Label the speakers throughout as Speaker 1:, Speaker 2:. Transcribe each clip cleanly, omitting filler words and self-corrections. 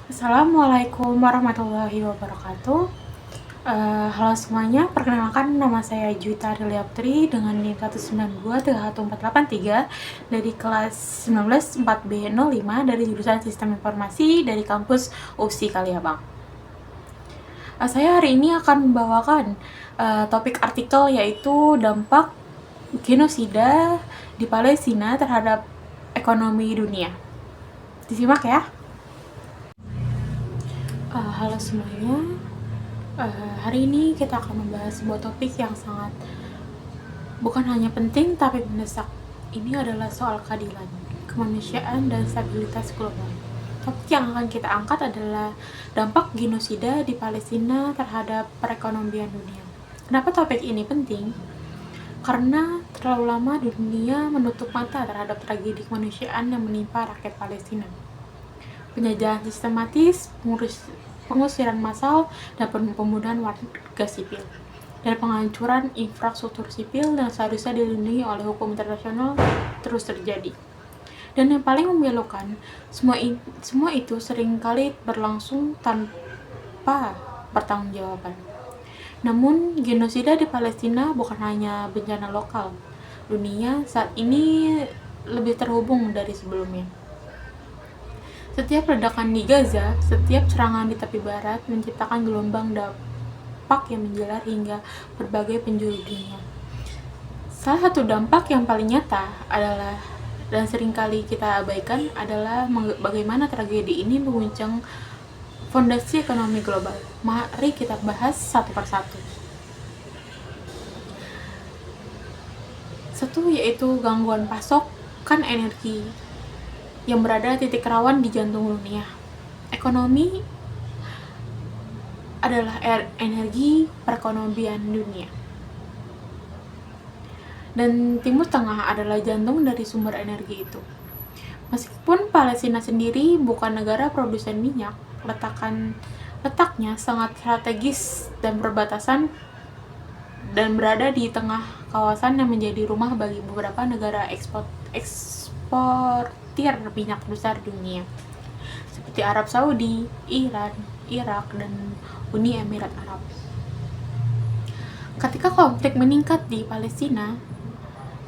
Speaker 1: Assalamualaikum warahmatullahi wabarakatuh. Halo semuanya, perkenalkan nama saya Juwita Ariliaptri dengan NIM 1923143 dari kelas 19 4B05 dari jurusan Sistem Informasi dari kampus UPSI Kaliabang. Saya hari ini akan membawakan topik artikel yaitu dampak genosida di Palestina terhadap ekonomi dunia. Disimak ya. Halo semuanya, hari ini kita akan membahas sebuah topik yang sangat bukan hanya penting tapi mendesak. Ini adalah soal keadilan, kemanusiaan, dan stabilitas global. Topik yang akan kita angkat adalah dampak genosida di Palestina terhadap perekonomian dunia. Kenapa topik ini penting? Karena terlalu lama dunia menutup mata terhadap tragedi kemanusiaan yang menimpa rakyat Palestina. Penjajahan sistematis, pengusiran massal, dan pembunuhan warga sipil, dan penghancuran infrastruktur sipil yang seharusnya dilindungi oleh hukum internasional terus terjadi. Dan yang paling memilukan, semua itu seringkali berlangsung tanpa pertanggungjawaban. Namun, genosida di Palestina bukan hanya bencana lokal. Dunia saat ini lebih terhubung dari sebelumnya. Setiap ledakan di Gaza, setiap serangan di tepi barat menciptakan gelombang dampak yang menjalar hingga berbagai penjuru dunia. Salah satu dampak yang paling nyata adalah, dan seringkali kita abaikan, adalah bagaimana tragedi ini mengguncang fondasi ekonomi global. Mari kita bahas satu persatu. Satu yaitu gangguan pasokan energi yang berada titik rawan di jantung dunia. Ekonomi adalah energi perekonomian dunia. Dan Timur Tengah adalah jantung dari sumber energi itu. Meskipun Palestina sendiri bukan negara produsen minyak, letaknya sangat strategis dan berbatasan dan berada di tengah kawasan yang menjadi rumah bagi beberapa negara eksportir minyak besar dunia, seperti Arab Saudi, Iran, Irak, dan Uni Emirat Arab. Ketika konflik meningkat di Palestina,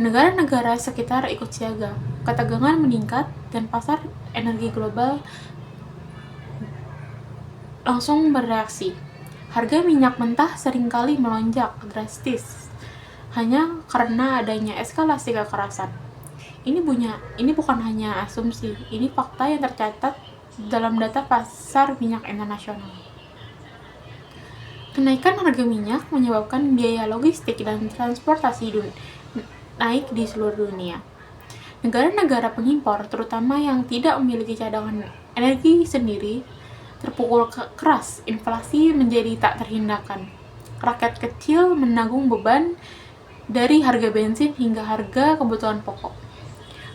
Speaker 1: negara-negara sekitar ikut siaga, ketegangan meningkat, dan pasar energi global langsung bereaksi. Harga minyak mentah seringkali melonjak drastis hanya karena adanya eskalasi kekerasan. Ini bukan hanya asumsi, ini fakta yang tercatat dalam data pasar minyak internasional. Kenaikan harga minyak menyebabkan biaya logistik dan transportasi naik di seluruh dunia. Negara-negara pengimpor, terutama yang tidak memiliki cadangan energi sendiri, terpukul keras. Inflasi menjadi tak terhindarkan. Rakyat kecil menanggung beban dari harga bensin hingga harga kebutuhan pokok.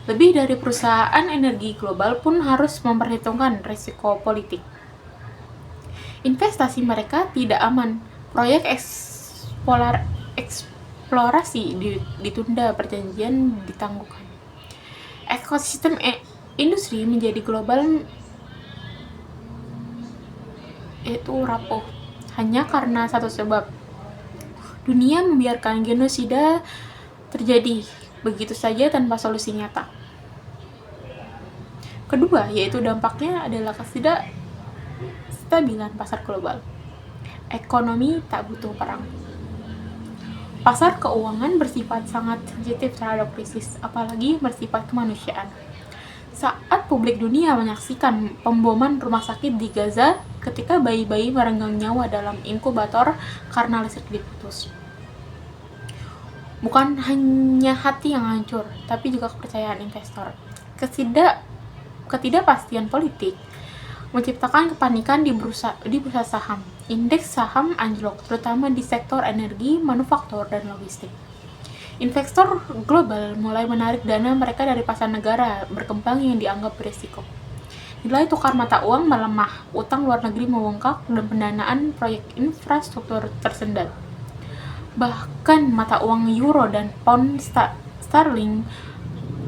Speaker 1: Lebih dari perusahaan energi global pun harus memperhitungkan risiko politik. Investasi mereka tidak aman. Proyek eksplorasi ditunda, perjanjian ditangguhkan. Ekosistem industri menjadi global itu rapuh hanya karena satu sebab. Dunia membiarkan genosida terjadi begitu saja tanpa solusi nyata. Kedua, yaitu dampaknya adalah ketidakstabilan pasar global. Ekonomi tak butuh perang. Pasar keuangan bersifat sangat sensitif terhadap krisis, apalagi bersifat kemanusiaan. Saat publik dunia menyaksikan pemboman rumah sakit di Gaza ketika bayi-bayi merenggang nyawa dalam inkubator karena listrik diputus. Bukan hanya hati yang hancur, tapi juga kepercayaan investor. Ketidakpastian politik menciptakan kepanikan di bursa saham. Indeks saham anjlok, terutama di sektor energi, manufaktur, dan logistik. Investor global mulai menarik dana mereka dari pasar negara berkembang yang dianggap berisiko. Nilai tukar mata uang melemah, utang luar negeri membengkak, dan pendanaan proyek infrastruktur tersendat. Bahkan mata uang euro dan pound sterling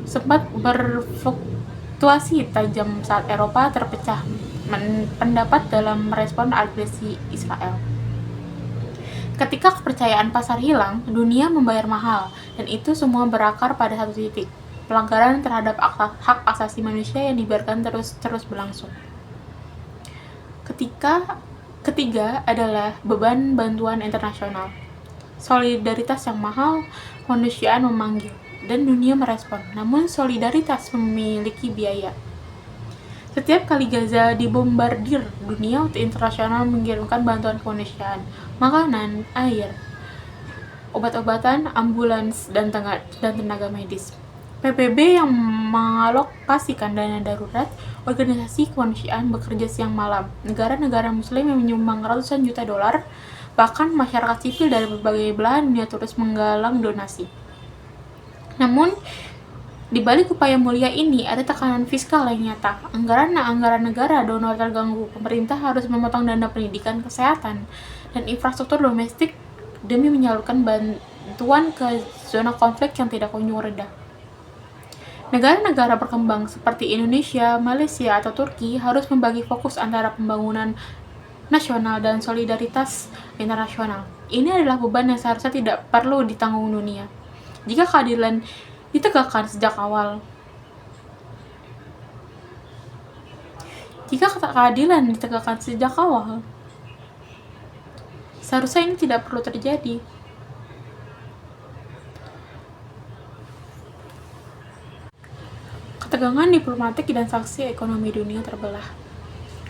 Speaker 1: sempat berfluktuasi tajam saat Eropa terpecah pendapat dalam merespon agresi Israel. Ketika kepercayaan pasar hilang, dunia membayar mahal, dan itu semua berakar pada satu titik: pelanggaran terhadap hak asasi manusia yang dibiarkan terus berlangsung. Ketiga adalah beban bantuan internasional. Solidaritas yang mahal, kemanusiaan memanggil, dan dunia merespon. Namun solidaritas memiliki biaya. Setiap kali Gaza dibombardir, dunia internasional mengirimkan bantuan kemanusiaan, makanan, air, obat-obatan, ambulans, dan tenaga medis. PBB yang mengalokasikan dana darurat, organisasi kemanusiaan bekerja siang malam, negara-negara muslim yang menyumbang ratusan juta dolar, bahkan masyarakat sipil dari berbagai belahan dunia terus menggalang donasi. Namun, di balik upaya mulia ini, ada tekanan fiskal yang nyata. Anggaran negara donor terganggu. Pemerintah harus memotong dana pendidikan, kesehatan, dan infrastruktur domestik demi menyalurkan bantuan ke zona konflik yang tidak kunjung reda. Negara-negara berkembang seperti Indonesia, Malaysia, atau Turki harus membagi fokus antara pembangunan nasional dan solidaritas internasional. Ini adalah beban yang seharusnya tidak perlu ditanggung dunia. Jika keadilan ditegakkan sejak awal. Seharusnya ini tidak perlu terjadi. Ketegangan diplomatik dan sanksi ekonomi dunia terbelah.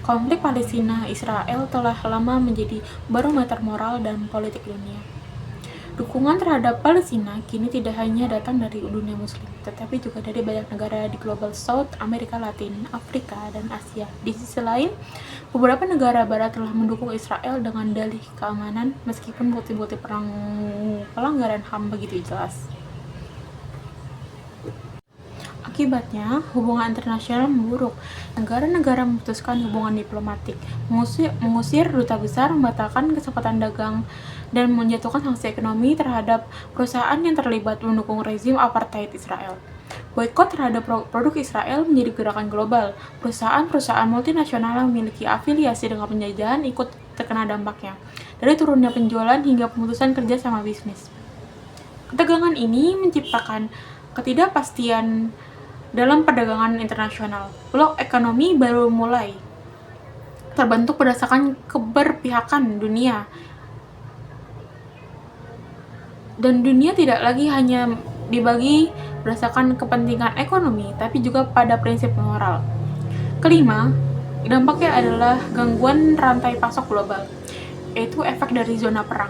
Speaker 1: Konflik Palestina-Israel telah lama menjadi barometer moral dan politik dunia. Dukungan terhadap Palestina kini tidak hanya datang dari dunia muslim, tetapi juga dari banyak negara di Global South, Amerika Latin, Afrika, dan Asia. Di sisi lain, beberapa negara barat telah mendukung Israel dengan dalih keamanan, meskipun bukti-bukti pelanggaran HAM begitu jelas. Akibatnya, hubungan internasional memburuk. Negara-negara memutuskan hubungan diplomatik, mengusir duta besar, membatalkan kesempatan dagang, dan menjatuhkan sanksi ekonomi terhadap perusahaan yang terlibat mendukung rezim apartheid Israel. Boikot terhadap produk Israel menjadi gerakan global. Perusahaan-perusahaan multinasional yang memiliki afiliasi dengan penjajahan ikut terkena dampaknya, dari turunnya penjualan hingga pemutusan kerja sama bisnis. Ketegangan ini menciptakan ketidakpastian dalam perdagangan internasional. Blok ekonomi baru mulai terbentuk berdasarkan keberpihakan dunia. Dan dunia tidak lagi hanya dibagi berdasarkan kepentingan ekonomi, tapi juga pada prinsip moral. Kelima, dampaknya adalah gangguan rantai pasok global, yaitu efek dari zona perang.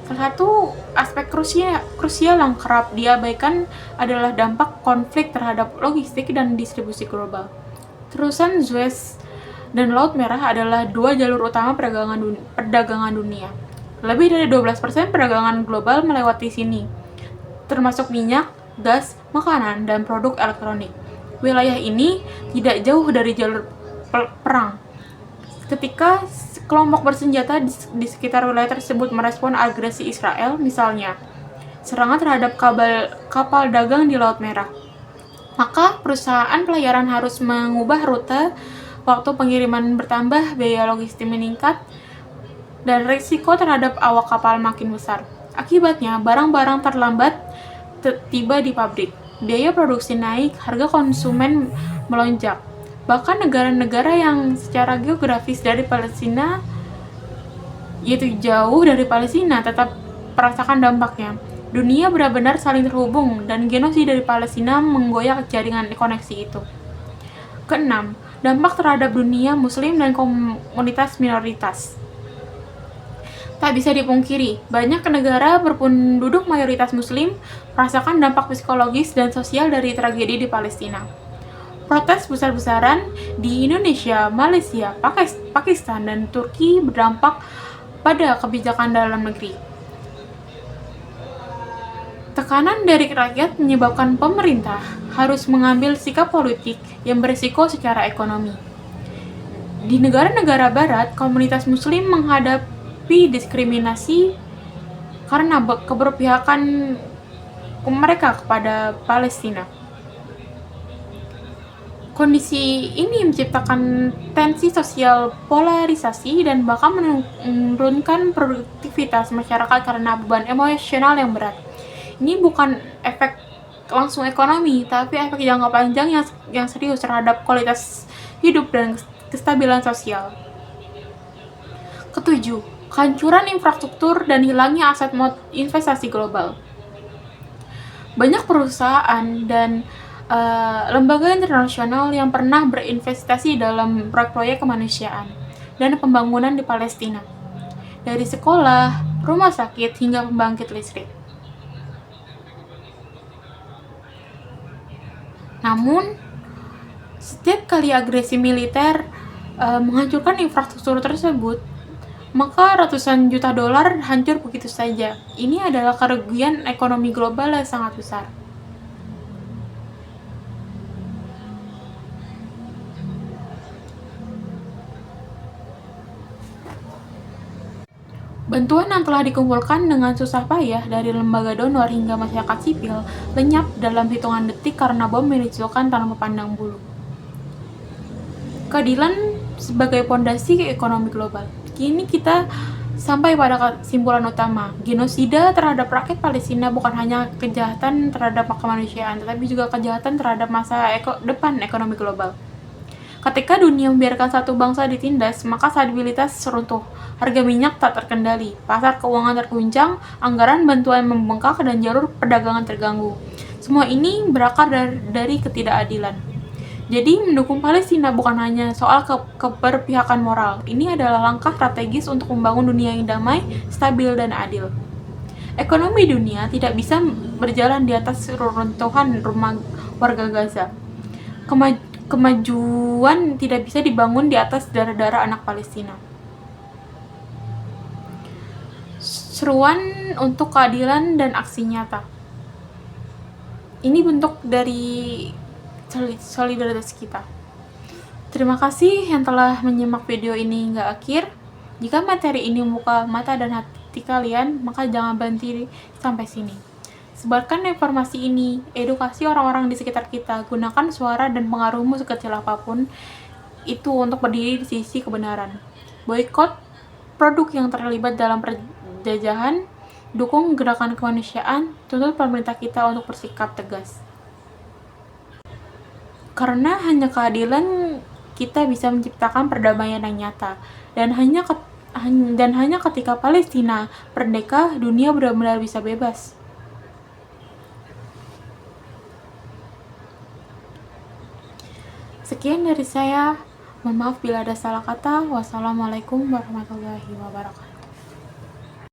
Speaker 1: Salah satu aspek krusial yang kerap diabaikan adalah dampak konflik terhadap logistik dan distribusi global. Terusan Suez dan Laut Merah adalah dua jalur utama perdagangan dunia. Lebih dari 12% perdagangan global melewati sini, termasuk minyak, gas, makanan, dan produk elektronik. Wilayah ini tidak jauh dari jalur perang. Ketika kelompok bersenjata di sekitar wilayah tersebut merespon agresi Israel, misalnya serangan terhadap kapal dagang di Laut Merah, maka perusahaan pelayaran harus mengubah rute, waktu pengiriman bertambah, biaya logistik meningkat, dan risiko terhadap awak kapal makin besar. Akibatnya, barang-barang terlambat tiba di pabrik, biaya produksi naik, harga konsumen melonjak. Bahkan negara-negara yang secara geografis dari Palestina, yaitu jauh dari Palestina, tetap merasakan dampaknya. Dunia benar-benar saling terhubung, dan genosida dari Palestina menggoyak jaringan koneksi itu. Keenam, dampak terhadap dunia muslim dan komunitas minoritas. Tak bisa dipungkiri, banyak negara berpenduduk mayoritas muslim merasakan dampak psikologis dan sosial dari tragedi di Palestina. Protes besar-besaran di Indonesia, Malaysia, Pakistan, dan Turki berdampak pada kebijakan dalam negeri. Tekanan dari rakyat menyebabkan pemerintah harus mengambil sikap politik yang berisiko secara ekonomi. Di negara-negara barat, komunitas muslim menghadapi diskriminasi karena keberpihakan mereka kepada Palestina. Kondisi ini menciptakan tensi sosial, polarisasi, dan bahkan menurunkan produktivitas masyarakat karena beban emosional yang berat. Ini bukan efek langsung ekonomi, tapi efek jangka panjang yang serius terhadap kualitas hidup dan kestabilan sosial. Ketujuh, kehancuran infrastruktur dan hilangnya aset investasi global. Banyak perusahaan dan lembaga internasional yang pernah berinvestasi dalam proyek-proyek kemanusiaan dan pembangunan di Palestina, dari sekolah, rumah sakit, hingga pembangkit listrik. Namun, setiap kali agresi militer menghancurkan infrastruktur tersebut, maka ratusan juta dolar hancur begitu saja. Ini adalah kerugian ekonomi global yang sangat besar. Bantuan yang telah dikumpulkan dengan susah payah dari lembaga donor hingga masyarakat sipil lenyap dalam hitungan detik karena bom diluncurkan tanpa pandang bulu. Keadilan sebagai pondasi ekonomi global. Kini kita sampai pada kesimpulan utama. Genosida terhadap rakyat Palestina bukan hanya kejahatan terhadap kemanusiaan, tetapi juga kejahatan terhadap masa depan ekonomi global. Ketika dunia membiarkan satu bangsa ditindas, maka stabilitas runtuh, harga minyak tak terkendali, pasar keuangan terguncang, anggaran bantuan membengkak, dan jalur perdagangan terganggu. Semua ini berakar dari ketidakadilan. Jadi, mendukung Palestina bukan hanya soal keberpihakan moral. Ini adalah langkah strategis untuk membangun dunia yang damai, stabil, dan adil. Ekonomi dunia tidak bisa berjalan di atas reruntuhan rumah warga Gaza. Kemajuan tidak bisa dibangun di atas darah-darah anak Palestina. Seruan untuk keadilan dan aksi nyata. Ini bentuk dari solidaritas kita. Terima kasih yang telah menyimak video ini hingga akhir. Jika materi ini membuka mata dan hati kalian, maka jangan berhenti sampai sini. Sebarkan informasi ini, edukasi orang-orang di sekitar kita, gunakan suara dan pengaruhmu sekecil apapun itu untuk berdiri di sisi kebenaran. Boikot produk yang terlibat dalam penjajahan, dukung gerakan kemanusiaan, tuntut pemerintah kita untuk bersikap tegas. Karena hanya keadilan kita bisa menciptakan perdamaian yang nyata, dan hanya ketika Palestina merdeka, dunia benar-benar bisa bebas. Sekian dari saya. Mohon maaf bila ada salah kata. Wassalamualaikum warahmatullahi wabarakatuh.